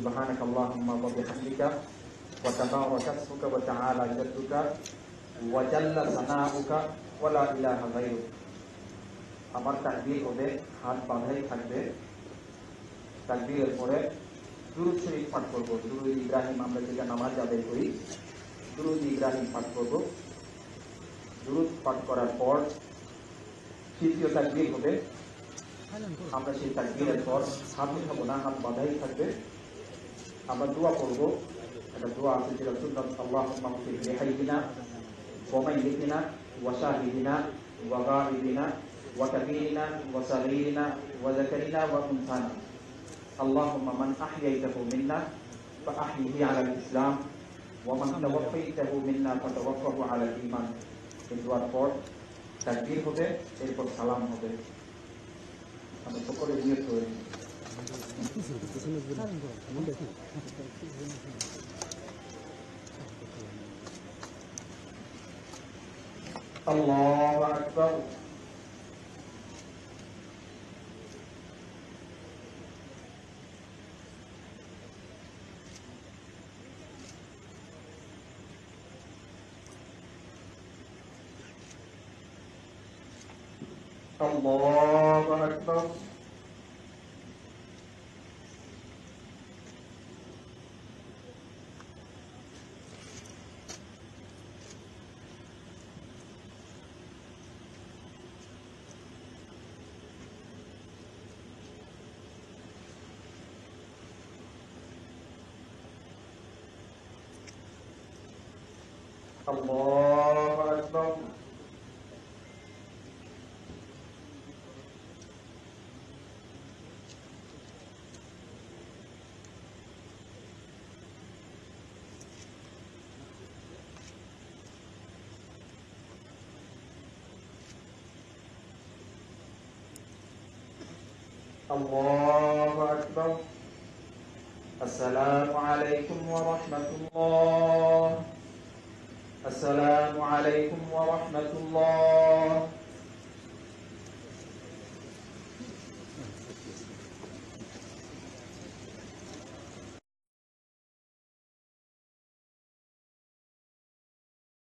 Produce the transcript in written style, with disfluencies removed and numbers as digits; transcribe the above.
সুবহানাকাল্লাহুম্মা ওয়া বিহামদিকা ওয়া তাবারাকা ইসমুকা ওয়া তাআলা জাদ্দুকা ওয়া জাল্লা সানাউকা ওয়া লা ইলাহা গায়রুক। আমার তাকবীর হবে, হাত বাঁধাই থাকবে। তাকবীরের পরে দুরূদ শরীফ পাঠ করব। দুরূদ ইব্রাহিম আমরা যেটা নামাজ আদায় করি, দুরূদ ইব্রাহিম পাঠ করব। দুরূদ পাঠ করার পর তৃতীয় তাকবীর হবে। আমরা সেই তাকবীরের পর হাত উঠাবো না, হাত বাঁধাই থাকবে। আমরা দোয়া করব। একটা দোয়া আছে যেটা সুন্নাত, আল্লাহুম্মা গফির লিহাইয়িনা ওয়া মাইয়িতিনা ওয়া শাহিদিনা ওয়া গায়িবিনা ওয়া কাবীরিনা ওয়া সাগীরিনা ওয়া যাকারিনা ওয়া উনসানা। আল্লাহুম্মা মান আহইয়াইতাহু মিন্না ফাআহইহি আলাল ইসলাম ওয়া মান তাওয়াফাইতাহু মিন্না ফাতাওয়াফাহু আলাল ঈমান। এই দোয়ার পর তাকবীর হবে, এরপর সালাম হবে। আমরা সকলে নিয়ত করে নিই। আল্লাহু আকবার। আল্লাহু আকবার। আল্লাহু আকবার। আল্লাহু আকবার। আসসালামু আলাইকুম ওয়া রাহমাতুল্লাহ। আসসালামু আলাইকুম ওয়া রাহমাতুল্লাহ।